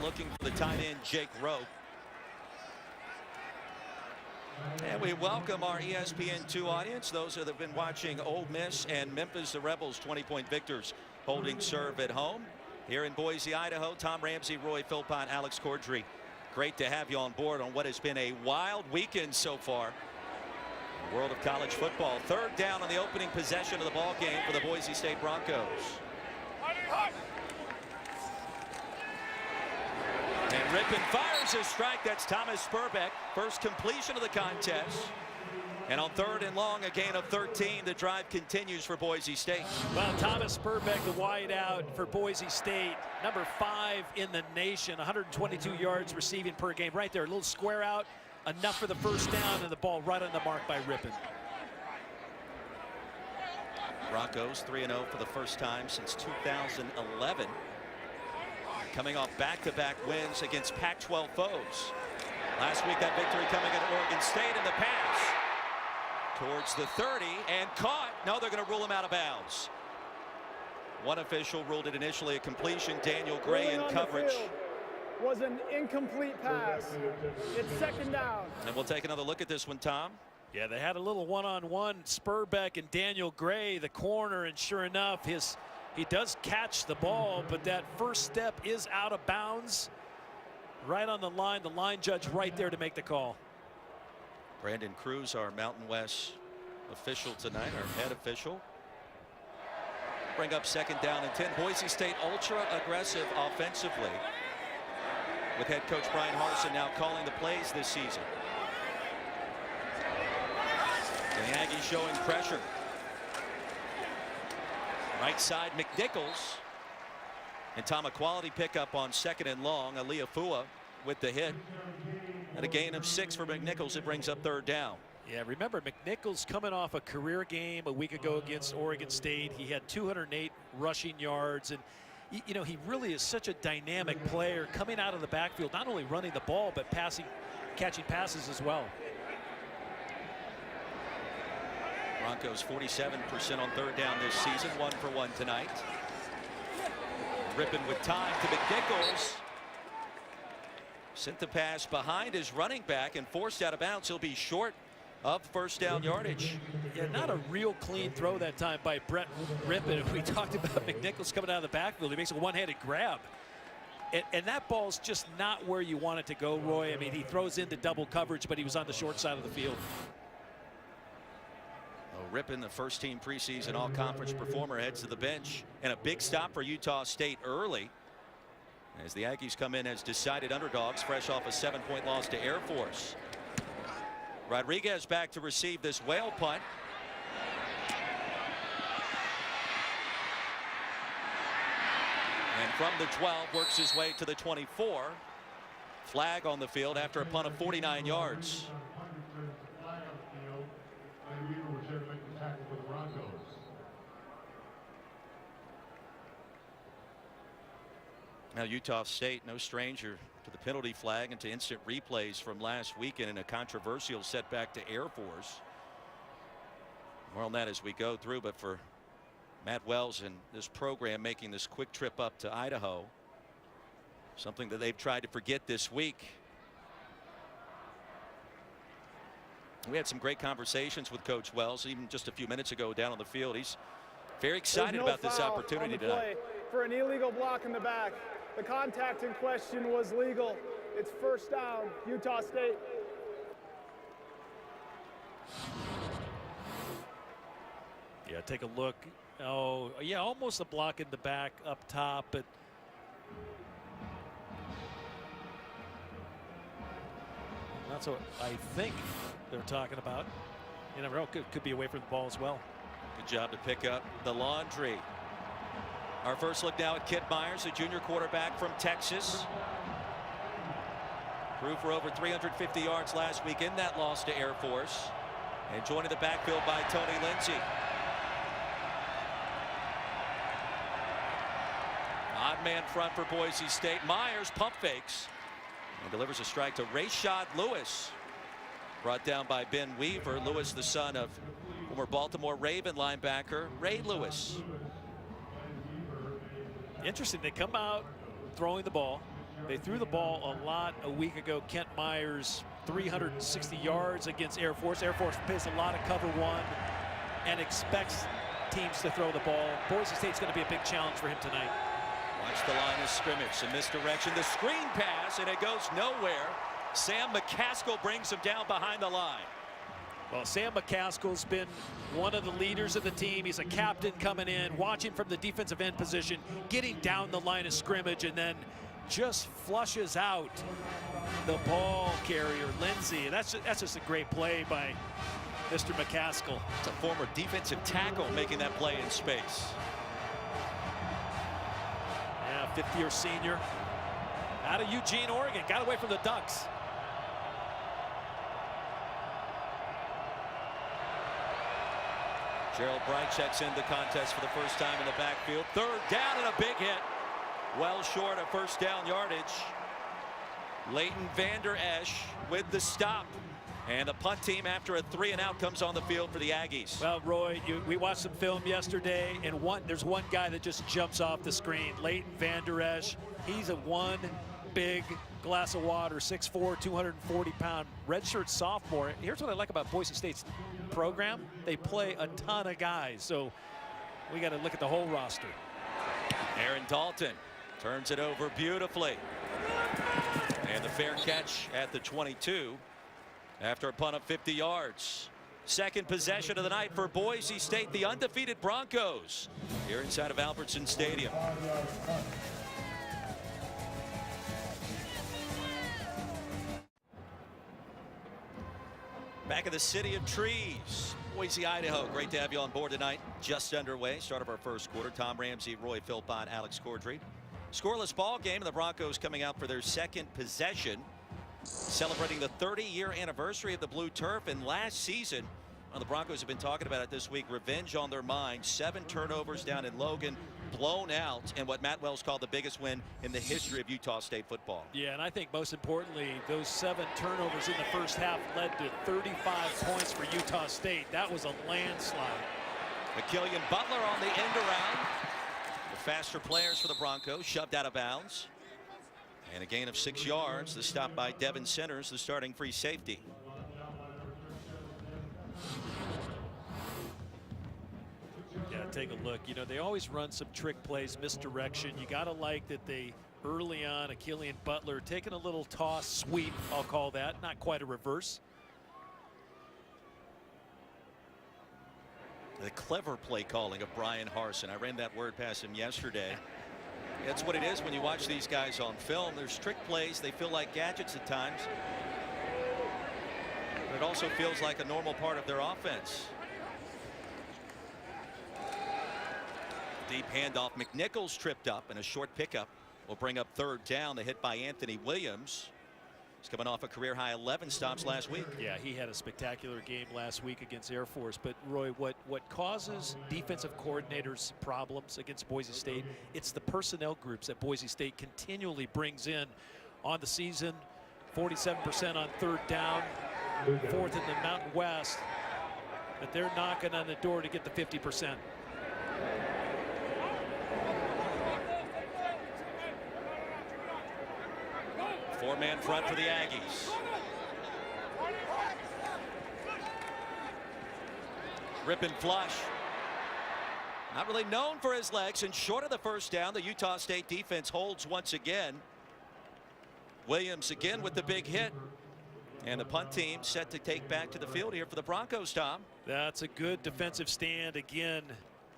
looking for the tight end, Jake Rowe. And we welcome our ESPN2 audience, those that have been watching Ole Miss and Memphis, the Rebels, 20-point victors, holding serve at home. Here in Boise, Idaho, Tom Ramsey, Roy Philpott, Alex Cordry. Great to have you on board on what has been a wild weekend so far. In the world of college football. Third down on the opening possession of the ball game for the Boise State Broncos. And Rippon fires his strike. That's Thomas Spurbeck. First completion of the contest. And on 3rd and long, a gain of 13. The drive continues for Boise State. Well, Thomas Spurbeck, the wide out for Boise State, number 5 in the nation, 122 yards receiving per game. Right there, a little square out, enough for the first down, and the ball right on the mark by Rippon. Broncos 3-0 for the first time since 2011. Coming off back-to-back wins against Pac-12 foes. Last week, that victory coming at Oregon State in the pass. Towards the 30 and caught. No, they're going to rule him out of bounds. One official ruled it initially a completion. Daniel Gray in coverage. Was an incomplete pass. It's 2nd down. And we'll take another look at this one, Tom. Yeah, they had a little one-on-one, Spurbeck and Daniel Gray, the corner, and sure enough, he does catch the ball, but that first step is out of bounds. Right on the line judge right there to make the call. Brandon Cruz, our Mountain West official tonight, our head official. Bring up 2nd down and 10. Boise State ultra aggressive offensively, with head coach Brian Harsin now calling the plays this season. And the Aggies showing pressure. Right side, McNichols. And Tom, a quality pickup on 2nd and long. Aliafua with the hit. And a gain of 6 for McNichols. It brings up 3rd down. Yeah, remember McNichols coming off a career game a week ago against Oregon State. He had 208 rushing yards. And, you know, he really is such a dynamic player coming out of the backfield, not only running the ball, but catching passes as well. Broncos 47% on 3rd down this season, 1 for 1 tonight. Rippon with time to McNichols. Sent the pass behind his running back and forced out of bounds. He'll be short of 1st down yardage. Yeah, not a real clean throw that time by Brett Rippon. We talked about McNichols coming out of the backfield. He makes a one-handed grab. And that ball's just not where you want it to go, Roy. I mean, he throws into double coverage, but he was on the short side of the field. Rippon, the first-team preseason all-conference performer, heads to the bench. And a big stop for Utah State early, as the Aggies come in as decided underdogs, fresh off a 7-point loss to Air Force. Rodriguez back to receive this whale punt. And from the 12 works his way to the 24. Flag on the field after a punt of 49 yards. Now Utah State, no stranger to the penalty flag and to instant replays from last weekend in a controversial setback to Air Force. More on that as we go through, but for Matt Wells and this program making this quick trip up to Idaho, something that they've tried to forget this week. We had some great conversations with Coach Wells even just a few minutes ago down on the field. He's very excited about this opportunity tonight. For an illegal block in the back. The contact in question was legal. It's 1st down, Utah State. Yeah, take a look. Oh, yeah, almost a block in the back up top, but that's what I think they're talking about. You never know, could be away from the ball as well. Good job to pick up the laundry. Our first look now at Kit Myers, a junior quarterback from Texas. Threw for over 350 yards last week in that loss to Air Force. And joining the backfield by Tony Lindsay. Odd man front for Boise State. Myers pump fakes and delivers a strike to Rashad Lewis. Brought down by Ben Weaver. Lewis, the son of former Baltimore Raven linebacker Ray Lewis. Interesting, they come out throwing the ball. They threw the ball a lot a week ago. Kent Myers, 360 yards against Air Force. Air Force plays a lot of cover one and expects teams to throw the ball. Boise State's going to be a big challenge for him tonight. Watch the line of scrimmage, some misdirection, the screen pass, and it goes nowhere. Sam McCaskill brings him down behind the line. Well, Sam McCaskill's been one of the leaders of the team. He's a captain coming in, watching from the defensive end position, getting down the line of scrimmage, and then just flushes out the ball carrier, Lindsey. That's just a great play by Mr. McCaskill. It's a former defensive tackle making that play in space. Yeah, fifth-year senior out of Eugene, Oregon. Got away from the Ducks. Gerald Bright checks in the contest for the first time in the backfield. Third down and a big hit. Well short of first down yardage. Leighton Vander Esch with the stop. And the punt team, after a 3-and-out, comes on the field for the Aggies. Well, Roy, we watched some film yesterday, and there's one guy that just jumps off the screen, Leighton Vander Esch. He's a one big glass of water, 6'4", 240-pound redshirt sophomore. Here's what I like about Boise State's program. They play a ton of guys, so we got to look at the whole roster. Aaron Dalton turns it over beautifully. And the fair catch at the 22 after a punt of 50 yards. Second possession of the night for Boise State, the undefeated Broncos, here inside of Albertson Stadium. Back in the city of trees, Boise, Idaho. Great to have you on board tonight. Just underway, start of our first quarter. Tom Ramsey, Roy Philpott, Alex Cordry. Scoreless ball game, and the Broncos coming out for their second possession, celebrating the 30-year anniversary of the blue turf. And last season, well, the Broncos have been talking about it this week, revenge on their mind. 7 turnovers down in Logan, blown out, and what Matt Wells called the biggest win in the history of Utah State football. Yeah, and I think most importantly, those 7 turnovers in the first half led to 35 points for Utah State. That was a landslide. Killian Butler on the end around. The faster players for the Broncos shoved out of bounds. And a gain of 6 yards. The stop by Devin Centers, the starting free safety. Yeah, take a look. You know, they always run some trick plays, misdirection. You got to like that they early on, a Killian Butler taking a little toss sweep, I'll call that. Not quite a reverse. The clever play calling of Brian Harsin. I ran that word past him yesterday. That's what it is when you watch these guys on film. There's trick plays. They feel like gadgets at times. But it also feels like a normal part of their offense. Deep handoff. McNichols tripped up, and a short pickup will bring up third down. The hit by Anthony Williams. He's coming off a career-high 11 stops last week. Yeah, he had a spectacular game last week against Air Force. But, Roy, what causes defensive coordinators problems against Boise State, it's the personnel groups that Boise State continually brings in on the season. 47% on third down, 4th in the Mountain West. But they're knocking on the door to get the 50%. Four-man front for the Aggies. Rip and flush. Not really known for his legs, and short of the first down, the Utah State defense holds once again. Williams again with the big hit. And the punt team set to take back to the field here for the Broncos, Tom. That's a good defensive stand again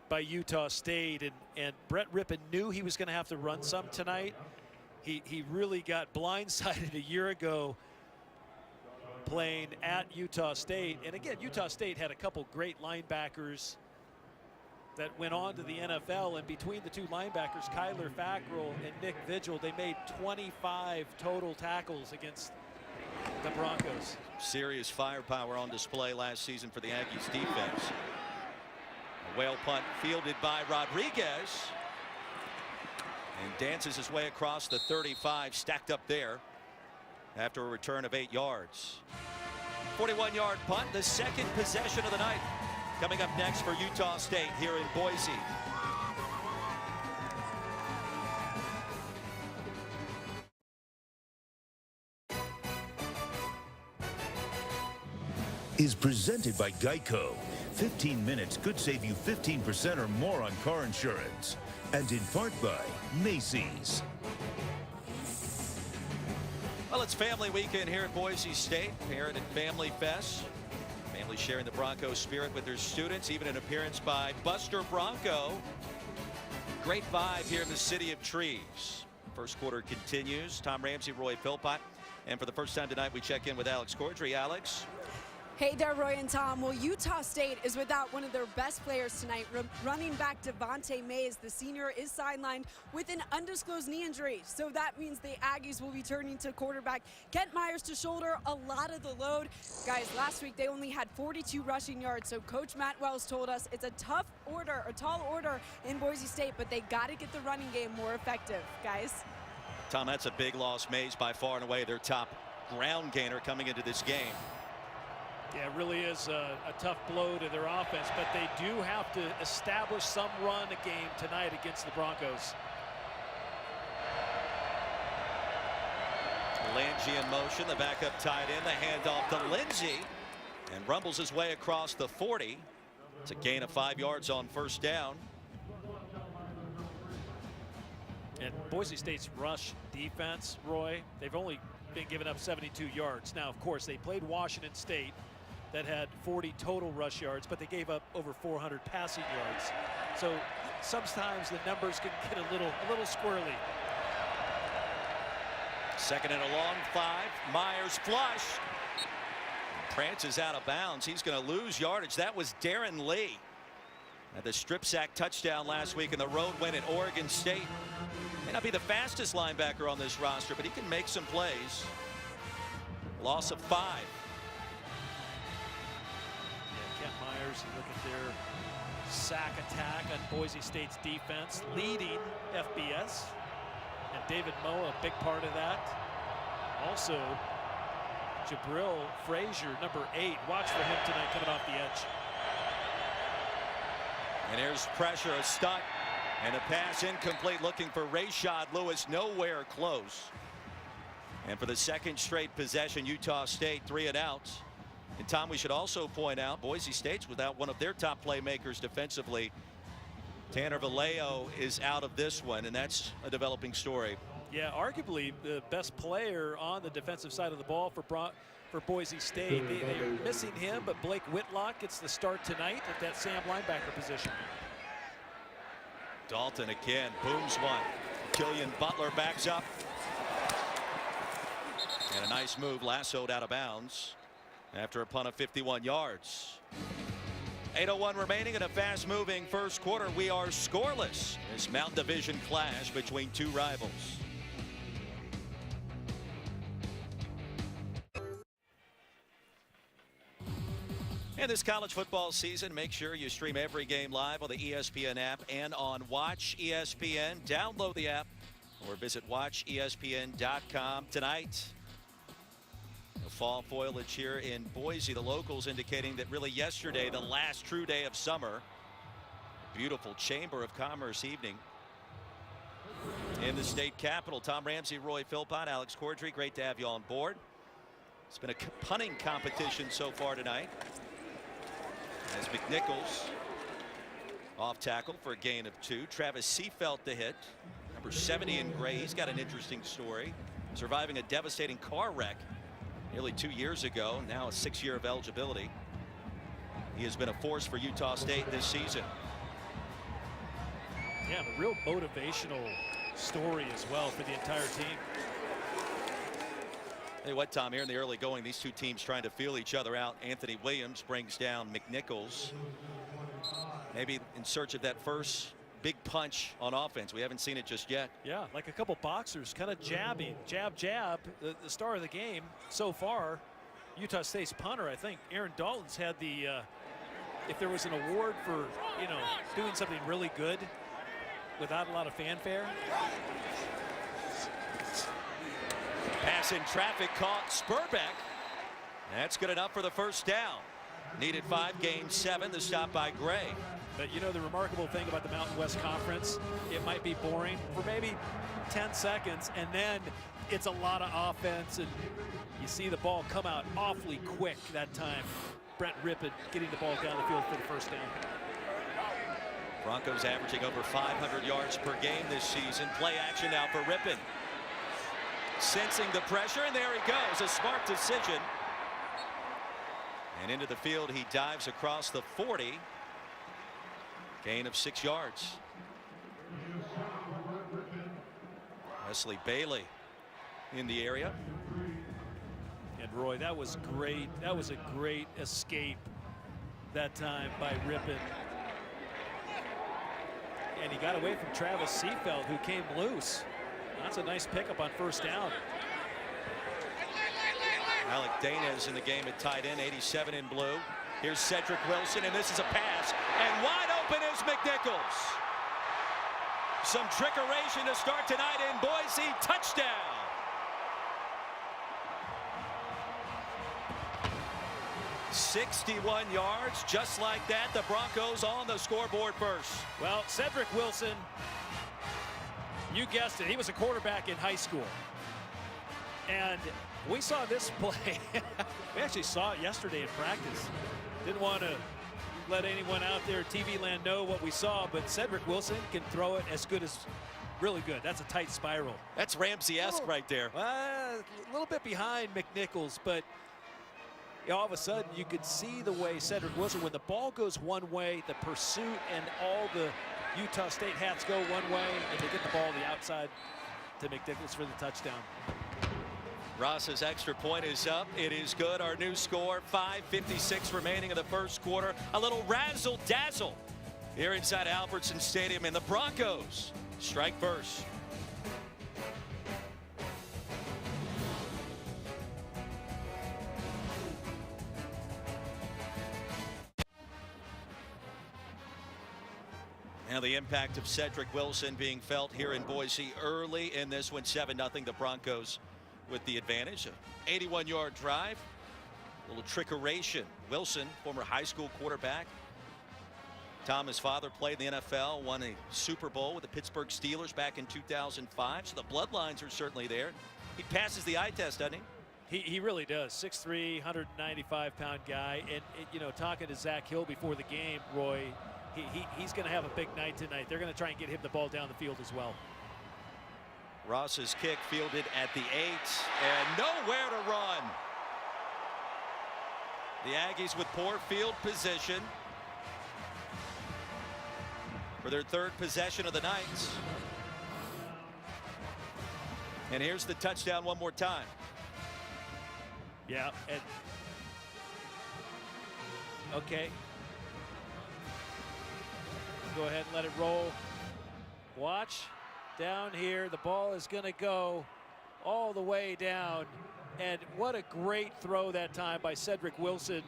by Utah State. And Brett Rippon knew he was going to have to run some tonight. He really got blindsided a year ago playing at Utah State. And again, Utah State had a couple great linebackers that went on to the NFL. And between the two linebackers, Kyler Fackrell and Nick Vigil, they made 25 total tackles against the Broncos. Serious firepower on display last season for the Aggies defense. A whale punt fielded by Rodriguez. And dances his way across the 35, stacked up there after a return of 8 yards. 41-yard punt, the second possession of the night. Coming up next for Utah State here in Boise. is presented by Geico. 15 minutes could save you 15% or more on car insurance. And in part by Macy's. Well, it's family weekend here at Boise State. Parent and Family Fest. Families sharing the Broncos spirit with their students. Even an appearance by Buster Bronco. Great vibe here in the City of Trees. First quarter continues. Tom Ramsey, Roy Philpott. And for the first time tonight, we check in with Alex Cordry. Alex. Hey there, Roy and Tom. Well, Utah State is without one of their best players tonight. Running back Devontae Mays, the senior, is sidelined with an undisclosed knee injury. So that means the Aggies will be turning to quarterback Kent Myers to shoulder a lot of the load. Guys, last week they only had 42 rushing yards. So Coach Matt Wells told us it's a tall order in Boise State, but they got to get the running game more effective, guys. Tom, that's a big loss. Mays by far and away their top ground gainer coming into this game. Yeah, it really is a tough blow to their offense, but they do have to establish some run game tonight against the Broncos. Lange in motion, the backup tight end, the handoff to Lindsey, and rumbles his way across the 40. It's a gain of 5 yards on first down. And Boise State's rush defense, Roy, they've only been giving up 72 yards. Now, of course, they played Washington State that had 40 total rush yards, but they gave up over 400 passing yards. So sometimes the numbers can get a little squirrely. Second and a long 5. Myers flush. Prances out of bounds. He's going to lose yardage. That was Darren Lee. At the strip sack touchdown last week in the road win at Oregon State. May not be the fastest linebacker on this roster, but he can make some plays. Loss of 5. Yeah, Kent Myers, you look at their sack attack on Boise State's defense, leading FBS. And David Moe, a big part of that. Also, Jabril Frazier, number 8. Watch for him tonight coming off the edge. And there's pressure, a stunt, and a pass incomplete, looking for Rashad Lewis, nowhere close. And for the second straight possession, Utah State 3 and out. And Tom, we should also point out Boise State's without one of their top playmakers defensively. Tanner Vallejo is out of this one, and that's a developing story. Yeah, arguably the best player on the defensive side of the ball for Boise State. They're missing him, but Blake Whitlock gets the start tonight at that Sam linebacker position. Dalton again, booms one. Killian Butler backs up. And a nice move, lassoed out of bounds after a punt of 51 yards. 8:01 remaining in a fast-moving first quarter. We are scoreless. This Mountain Division clash between two rivals. And this college football season, make sure you stream every game live on the ESPN app and on Watch ESPN. Download the app or visit watchespn.com. Tonight, the fall foliage here in Boise. The locals indicating that really yesterday, the last true day of summer. Beautiful Chamber of Commerce evening in the state capitol. Tom Ramsey, Roy Philpott, Alex Cordry, great to have you on board. It's been a punting competition so far tonight. As McNichols off tackle for a gain of 2. Travis Seafelt to hit. Number 70 in gray. He's got an interesting story. Surviving a devastating car wreck nearly 2 years ago. Now a 6 year of eligibility. He has been a force for Utah State this season. Yeah, a real motivational story as well for the entire team. Hey, what, Tom, here in the early going, these two teams trying to feel each other out. Anthony Williams brings down McNichols. Maybe in search of that first big punch on offense. We haven't seen it just yet. Yeah, like a couple boxers kind of jabbing, jab, the star of the game so far. Utah State's punter, I think Aaron Dalton's had the, if there was an award for, doing something really good without a lot of fanfare. Pass in traffic caught. Spurbeck. That's good enough for the first down. Needed 5, gained 7. The stop by Gray. But the remarkable thing about the Mountain West Conference, it might be boring for maybe 10 seconds, and then it's a lot of offense, and you see the ball come out awfully quick that time. Brent Rippon getting the ball down the field for the first down. Broncos averaging over 500 yards per game this season. Play action now for Rippon. Sensing the pressure, and there he goes. A smart decision. And into the field, he dives across the 40. Gain of 6 yards. Wesley Bailey in the area. And Roy, that was great. That was a great escape that time by Rippon. And he got away from Travis Seafeld, who came loose. That's a nice pickup on first down. Alec Dana is in the game at tight end, 87 in blue. Here's Cedric Wilson, and this is a pass. And wide open is McNichols. Some trickeration to start tonight in Boise. Touchdown. "61 yards, just like that. The Broncos on the scoreboard first." Well, Cedric Wilson, you guessed it, he was a quarterback in high school. And we saw this play. We actually saw it yesterday in practice. Didn't want to let anyone out there at TV land know what we saw, but Cedric Wilson can throw it as good as really good. That's a tight spiral. That's Ramsey-esque right there. A little bit behind McNichols, but all of a sudden you could see the way Cedric Wilson, when the ball goes one way, the pursuit and all the Utah State hats go one way, and they get the ball on the outside to McNichols for the touchdown. Ross's extra point is up. It is good. Our new score, 5:56 remaining in the first quarter. A little razzle-dazzle here inside Albertson Stadium, and the Broncos strike first. Now the impact of Cedric Wilson being felt here in Boise early in this one. 7-0 the Broncos with the advantage. An 81-yard drive. A little trickeration. Wilson, former high school quarterback. Tom, his father, played in the NFL, won a Super Bowl with the Pittsburgh Steelers back in 2005. So the bloodlines are certainly there. He passes the eye test, doesn't he? He really does. 6'3", 195-pound guy. And, you know, talking to Zach Hill before the game, Roy, he's going to have a big night tonight. They're going to try and get him the ball down the field as well. Ross's kick fielded at the 8, and nowhere to run. The Aggies with poor field position for their third possession of the night. And here's the touchdown one more time. Yeah, and okay. Go ahead and let it roll. Watch down here. The ball is going to go all the way down. And what a great throw that time by Cedric Wilson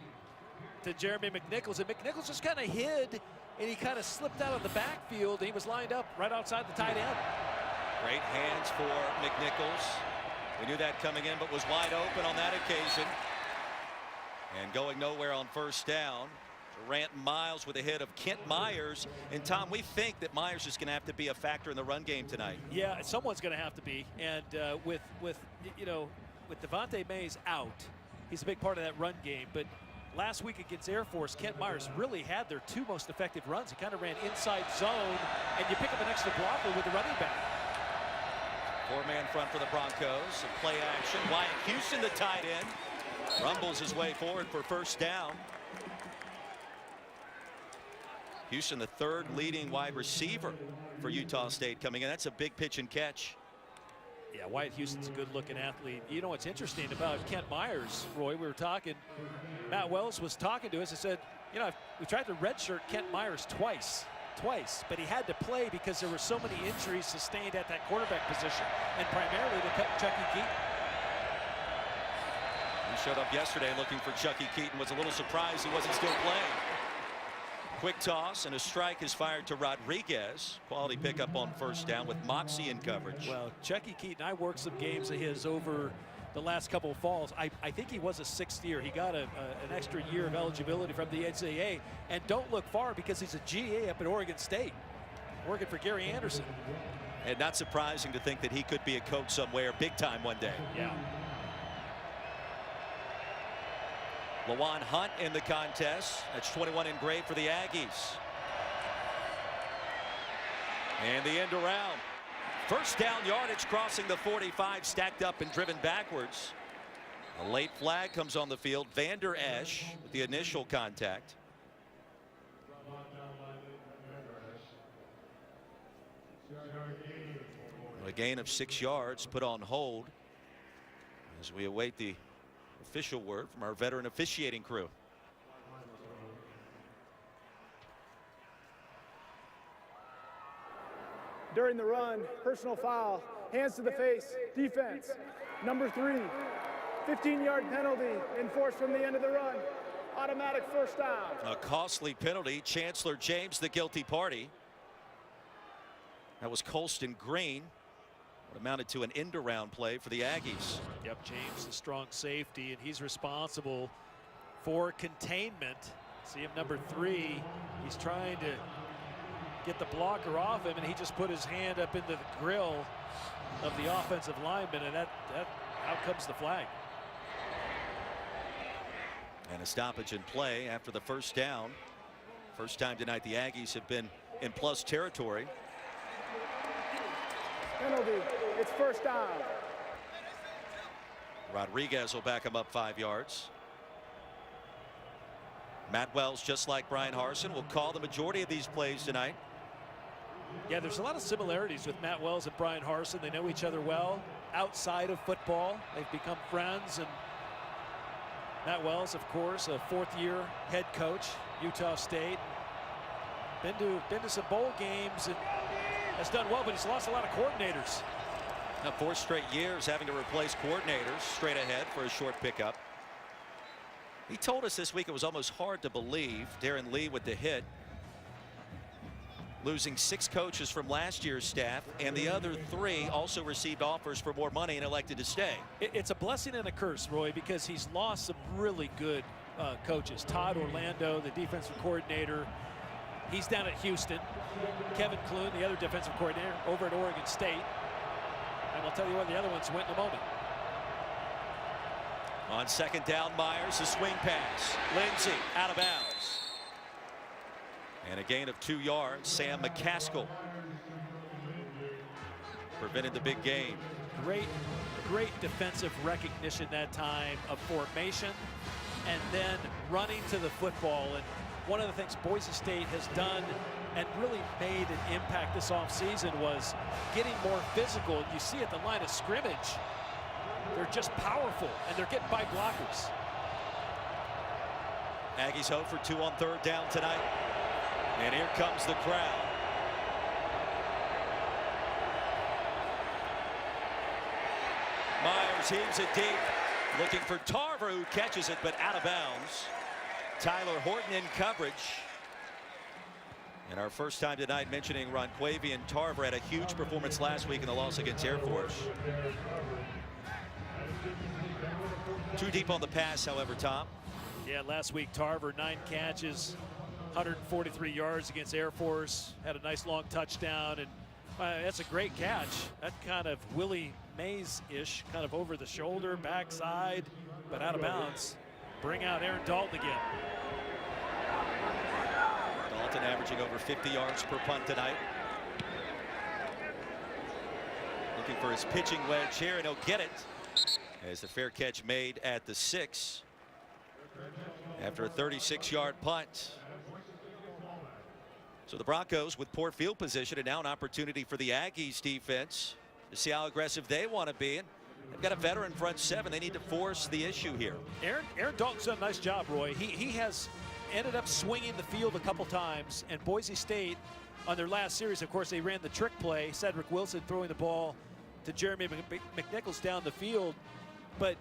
to Jeremy McNichols. And McNichols just kind of hid, and he kind of slipped out of the backfield. And he was lined up right outside the tight end. Great hands for McNichols. We knew that coming in, but was wide open on that occasion. And going nowhere on first down. Durant Miles with a hit of Kent Myers. And Tom, we think that Myers is going to have to be a factor in the run game tonight. Yeah, someone's going to have to be. And with Devontae Mays out, he's a big part of that run game. But last week against Air Force, Kent Myers really had their two most effective runs. He kind of ran inside zone, and you pick up an extra blocker with the running back. Four-man front for the Broncos. Some play action. Wyatt Houston, the tight end, rumbles his way forward for first down. Houston, the third leading wide receiver for Utah State coming in. That's a big pitch and catch. Yeah, Wyatt Houston's a good-looking athlete. You know what's interesting about Kent Myers, Roy? We were talking. Matt Wells was talking to us and said, you know, we tried to redshirt Kent Myers twice, but he had to play because there were so many injuries sustained at that quarterback position, and primarily to cut Chucky Keaton. He showed up yesterday looking for Chucky Keaton. Was a little surprised he wasn't still playing. Quick toss, and a strike is fired to Rodriguez. Quality pickup on first down with Moxie in coverage. Well, Chucky Keaton, I worked some games of his over the last couple of falls. I think he was a sixth year. He got an extra year of eligibility from the NCAA. And don't look far because he's a GA up at Oregon State, working for Gary Anderson. And not surprising to think that he could be a coach somewhere big time one day. Yeah. Lawan Hunt in the contest. That's 21 engraved for the Aggies. And the end around. First down yardage crossing the 45, stacked up and driven backwards. A late flag comes on the field. Vander Esch with the initial contact. A gain of 6 yards put on hold as we await the official word from our veteran officiating crew. During the run, personal foul, hands to the face, defense. Number 3, 15-yard penalty enforced from the end of the run. Automatic first down. A costly penalty. Chancellor James, the guilty party. That was Colston Green. What amounted to an end-around play for the Aggies. Yep, James, the strong safety, and he's responsible for containment. See him, number 3. He's trying to get the blocker off him, and he just put his hand up into the grill of the offensive lineman, and that out comes the flag. And a stoppage in play after the first down. First time tonight the Aggies have been in plus territory. Penalty, it's first down. Rodriguez will back him up 5 yards. Matt Wells, just like Brian Harsin, will call the majority of these plays tonight. Yeah, there's a lot of similarities with Matt Wells and Brian Harsin. They know each other well outside of football. They've become friends, and Matt Wells, of course, a 4th-year head coach, Utah State. Been to some bowl games and has done well, but he's lost a lot of coordinators. Now 4 straight years having to replace coordinators straight ahead for a short pickup. He told us this week it was almost hard to believe. Darren Lee with the hit. Losing 6 coaches from last year's staff, and the other 3 also received offers for more money and elected to stay. It's a blessing and a curse, Roy, because he's lost some really good coaches. Todd Orlando, the defensive coordinator, he's down at Houston. Kevin Clune, the other defensive coordinator, over at Oregon State. And I'll tell you where the other ones went in a moment. On second down, Myers, a swing pass. Lindsey out of bounds. And a gain of 2 yards. Sam McCaskill prevented the big gain. Great defensive recognition that time of formation and then running to the football. And one of the things Boise State has done and really made an impact this offseason was getting more physical. You see at the line of scrimmage, they're just powerful, and they're getting by blockers. Aggies 0 for 2 on third down tonight. And here comes the crowd. Myers heaves it deep, looking for Tarver, who catches it, but out of bounds. Tyler Horton in coverage. And our first time tonight mentioning Ronquavian Tarver had a huge performance last week in the loss against Air Force. Too deep on the pass, however, Tom. Yeah, last week Tarver 9 catches, 143 yards against Air Force, had a nice long touchdown, and that's a great catch. That kind of Willie Mays-ish, kind of over the shoulder, backside, but out of bounds. Bring out Aaron Dalton again. Dalton averaging over 50 yards per punt tonight. Looking for his pitching wedge here, and he'll get it as the fair catch made at the 6 after a 36-yard punt. So the Broncos with poor field position, and now an opportunity for the Aggies defense to see how aggressive they want to be. And they've got a veteran front 7. They need to force the issue here. Aaron Dalton's done a nice job, Roy. He has ended up swinging the field a couple times, and Boise State on their last series, of course, they ran the trick play. Cedric Wilson throwing the ball to Jeremy McNichols down the field. But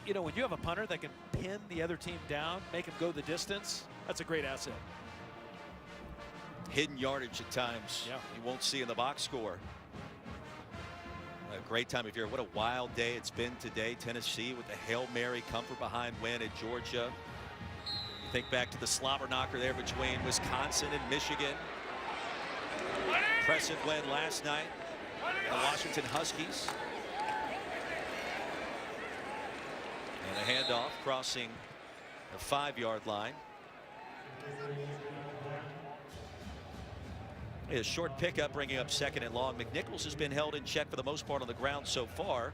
you know, when you have a punter that can pin the other team down, make them go the distance, that's a great asset. Hidden yardage at times. Yeah. You won't see in the box score. A great time of year. What a wild day it's been today. Tennessee with the Hail Mary comfort behind win at Georgia. You think back to the slobber knocker there between Wisconsin and Michigan. Impressive win last night. The Washington Huskies. And a handoff crossing the 5-yard line. A short pickup bringing up 2nd and long. McNichols has been held in check for the most part on the ground so far.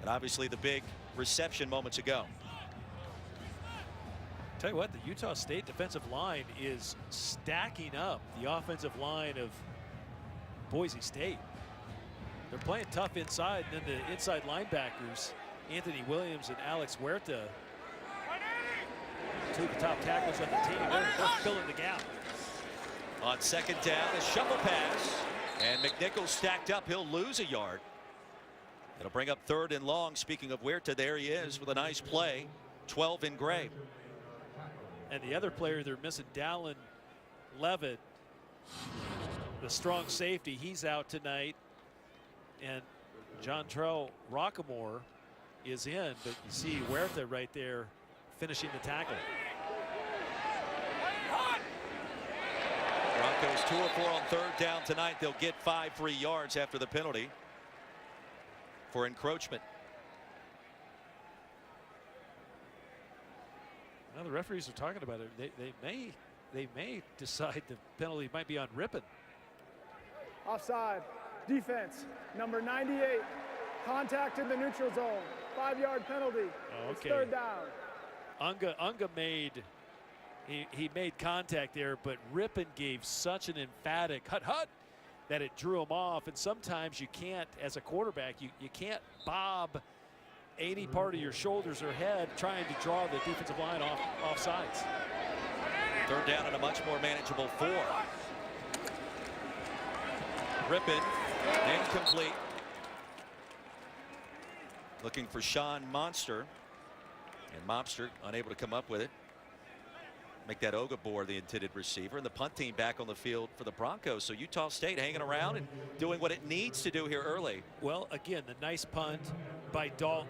And obviously the big reception moments ago. Tell you what, the Utah State defensive line is stacking up the offensive line of Boise State. They're playing tough inside, and then the inside linebackers, Anthony Williams and Alex Huerta, two of the top tackles on the team. They're filling the gap. On 2nd down, a shovel pass, and McNichols stacked up. He'll lose a yard. It'll bring up 3rd and long. Speaking of Huerta, there he is with a nice play. 12 in gray. And the other player they're missing, Dallin Levitt, the strong safety, he's out tonight. And Jontrell Rockamore is in, but you see Huerta right there finishing the tackle. Broncos 2 of 4 on 3rd down tonight. They'll get 5 free yards after the penalty for encroachment. Now the referees are talking about it. They may decide the penalty might be on Rippon. Offside. Defense. Number 98. Contact in the neutral zone. 5-yard penalty. It's 3rd down. Unga made he made contact there, but Rippon gave such an emphatic hut that it drew him off. And sometimes you can't, as a quarterback, you can't bob any part of your shoulders or head trying to draw the defensive line off sides. 3rd down and a much more manageable 4. Rippon incomplete. Looking for Sean Monster, and Mobster unable to come up with it. Make that Ogabor the intended receiver, and the punt team back on the field for the Broncos. So Utah State hanging around and doing what it needs to do here early. Well, again, the nice punt by Dalton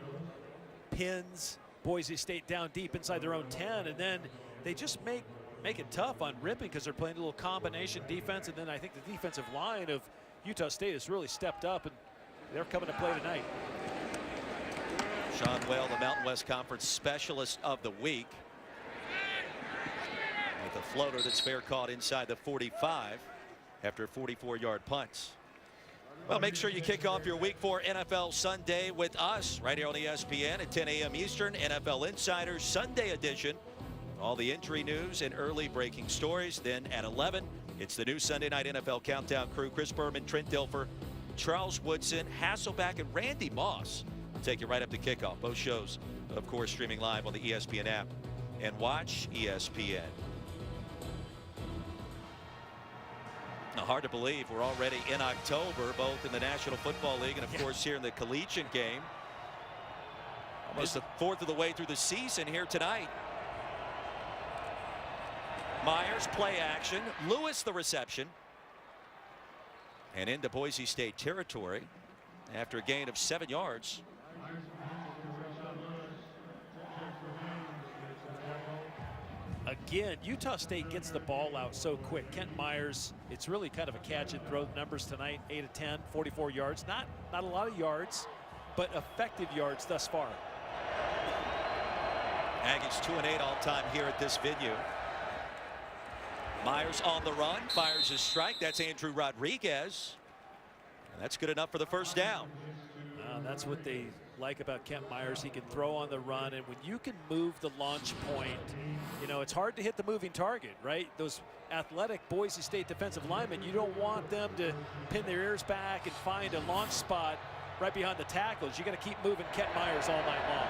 pins Boise State down deep inside their own 10, and then they just make it tough on Rippon because they're playing a little combination defense. And then I think the defensive line of Utah State has really stepped up, and they're coming to play tonight. Sean Well, the Mountain West Conference Specialist of the Week, with a floater that's fair caught inside the 45 after 44-yard punts. Well, make sure you kick off your week 4 NFL Sunday with us right here on ESPN at 10 a.m. Eastern. NFL Insiders Sunday edition. All the injury news and early breaking stories. Then at 11, it's the new Sunday Night NFL Countdown crew. Chris Berman, Trent Dilfer, Charles Woodson, Hasselback, and Randy Moss will take you right up to kickoff. Both shows, of course, streaming live on the ESPN app and watch ESPN. Now, hard to believe we're already in October, both in the National Football League and, of course, here in the collegiate game. Almost a fourth of the way through the season here tonight. Myers play action. Lewis the reception. And into Boise State territory after a gain of 7 yards. Again, Utah State gets the ball out so quick. Kent Myers, it's really kind of a catch and throw numbers tonight. 8 of 10, 44 yards. Not a lot of yards, but effective yards thus far. Aggies 2-8 all time here at this venue. Myers on the run, fires his strike. That's Andrew Rodriguez. And that's good enough for the first down. That's what they like about Kent Myers. He can throw on the run, and when you can move the launch point, you know, it's hard to hit the moving target, right? Those athletic Boise State defensive linemen, you don't want them to pin their ears back and find a launch spot right behind the tackles. You got to keep moving Kent Myers all night long.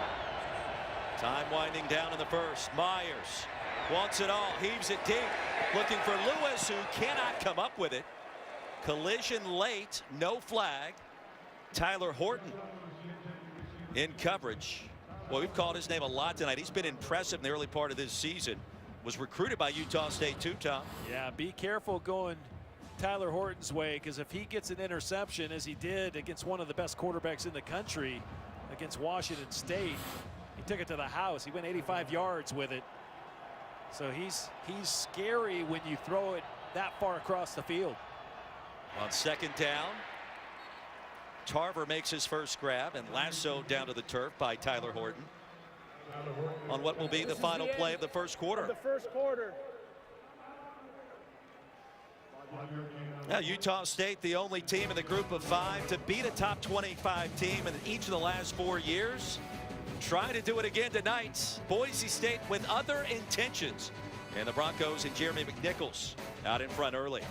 Time winding down in the first. Myers wants it all, heaves it deep, looking for Lewis, who cannot come up with it. Collision late, no flag. Tyler Horton in coverage. Well, we've called his name a lot tonight. He's been impressive in the early part of this season. Was recruited by Utah State too, Tom. Yeah, be careful going Tyler Horton's way, because if he gets an interception, as he did against one of the best quarterbacks in the country against Washington State, he took it to the house. He went 85 yards with it. So he's scary when you throw it that far across the field. On second down, Tarver makes his first grab and lassoed down to the turf by Tyler Horton. on what will be the final play of the first quarter. The first quarter. Now, Utah State, the only team in the group of 5 to beat a top 25 team in each of the last 4 years. Trying to do it again tonight. Boise State with other intentions. And the Broncos and Jeremy McNichols out in front early.